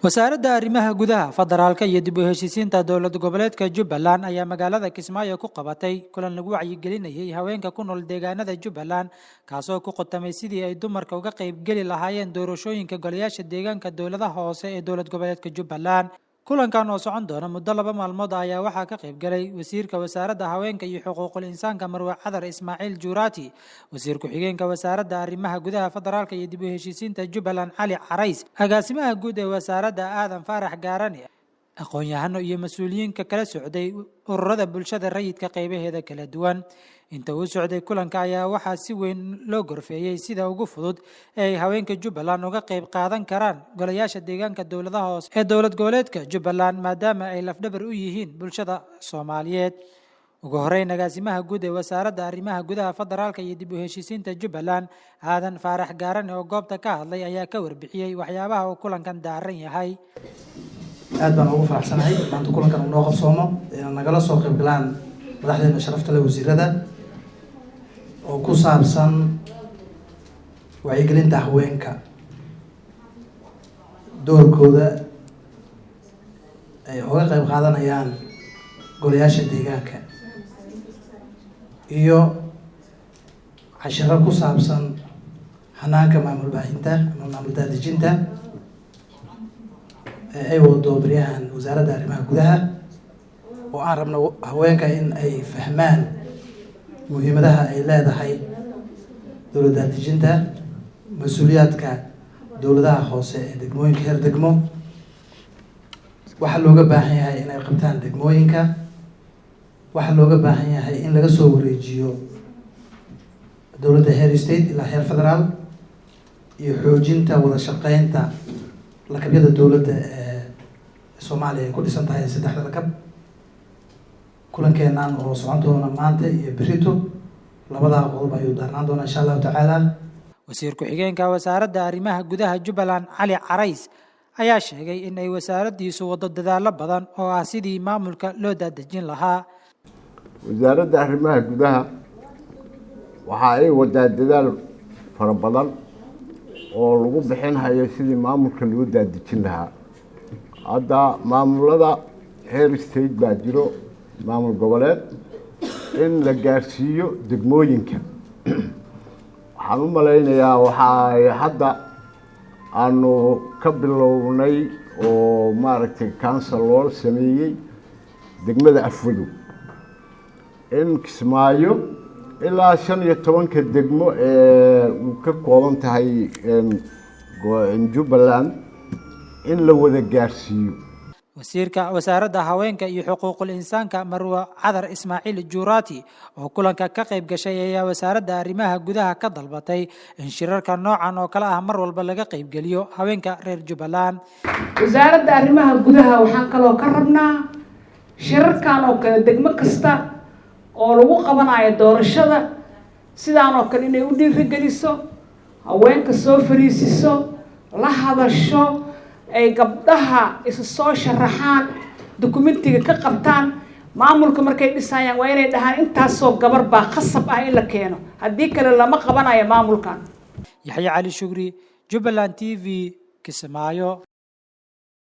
wasaaradda arrimaha gudaha federaalka iyo dib u heshiisiinta dowlad goboleedka Jubbaland ayaa magaalada Kismaayo ku qabatay kulan lagu wacyigelinayay haweenka ku nool deegaanada Jubbaland kaasoo ku qotamay sidii ay dumarka uga qayb gali lahaayeen doorashooyinka golayaasha deegaanka dowladaha hoose ee dowlad goboleedka Jubbaland. kulankan oo socon doona muddo 2 maalmood ayaa waxaa ka qayb galay wasiirka wasaaradda haweenka iyo xuquuqul insaanka Marwa Cadar Ismaaciil Juuraati, wasiir ku-xigeenka wasaaradda arrimaha gudaha federaalka iyo dib u heshiisiinta Jubbaland Cali Carays, agaasimaha guud ee wasaaradda Aadan Faarax Gaarane, aqoon-yahano iyo mas'uuliyiinka kala socday ururada bulshada rayidka qaybaheeda kala duwan. inta uu socday kulanka ayaa waxaa si weyn loo gorfeeyay sida ugu fudud ee haweenka Jubbaland uga qayb qaadan karaan golayaasha deegaanka dowladaha hoose ee dowlad goboleedka Jubbaland maadaama ay lafdhabar u yihiin bulshada Soomaaliyeed. ugu horeyn agaasimaha guud ee wasaaradda arrimaha gudaha federaalka iyo dib u heshiisiinta Jubbaland Aadan Faarax Gaarane oo goobta ka hadlay ayaa ka warbixiyay waxyaabaha uu kulankan daaran yahay. aad baan ugu faraxsanahay maanta kulankan uu noo qabsoomo inaan nagala soo qayb galaan madaxdeena sharafta leh wasiirada oo ku saabsan wacyigelinta haweenka doorkooda ay uga qayb qaadanayaan golayaasha deegaanka iyo cashiro ku saabsan hanaanka maamul baahinta ama maamul daadejinta ay wado baryahan wasaaradda arrimaha gudaha oo aan rabno haweenka in ay fahmaan muhiimadaha ay leedahay dowlad daadejinta mas'uuliyaadka dowladaha hoose ee degmooyinka heer degmo waxaa looga baahan yahay inay qabtaan degmooyinka waxaa looga baahan yahay in laga soo wareejiyo dowladda heer state ilaa heer federaal iyo xoojinta wada shaqeynta lakabyada dowladda ee Soomaaliya ay ku dhisan tahay 3 lakab. kulankeenan oo socon doona maanta iyo berrito labada qodob ayuu daarnaan doona insha Allah tacaala. wasiir ku-xigeenka wasaaradda arrimaha gudaha Jubbaland Cali Carays ayaa sheegay in ay wasaaraddiisu wado dadaalo badan oo ah sidii maamulka loo daadejin lahaa. wasaaradda arrimaha gudaha waxa ay wadaa dadaal fara badan oo lagu bixinayo sidii maamulka loo daadejin lahaa. hadda maamulada heer state baa jiro maamul goboleed in la gaarsiiyo degmooyinka. waxaan u maleynayaa waxa hadda aanu ka bilownay oo maaragtay council loo sameeyay degmada Afwado in Kismaayo ilaa 15 degmo ee uu ka kooban tahay Jubbaland in la wada gaarsiiyo. wasiirka wasaaradda haweenka iyo xuquuqul insaanka Marwa Cadar Ismaaciil Juuraati oo kulanka ka qayb gashay ayaa wasaaradda arrimaha gudaha ka dalbatay in shirarka noocan oo kala ah mar walba laga qayb galiyo haweenka reer Jubbaland. wasaaradda arrimaha gudaha waxaan kaloo ka rabnaa shirarkan oo kala degmo kasta oo lagu qabanayo doorashada sidaan oo kale inay u dhiirigeliso haweenka soo fariisiso la hadasho ay gabdhaha isu soo sharaxaan dokumentiga ka qabtaan maamulka markay dhisayaan waa inay dhahaan intaas soo gabar baa khasab ah in la keeno haddii kale lama qabanayo maamulkan. Yaxya Cali Shugri, Jubbaland TV, Kismaayo.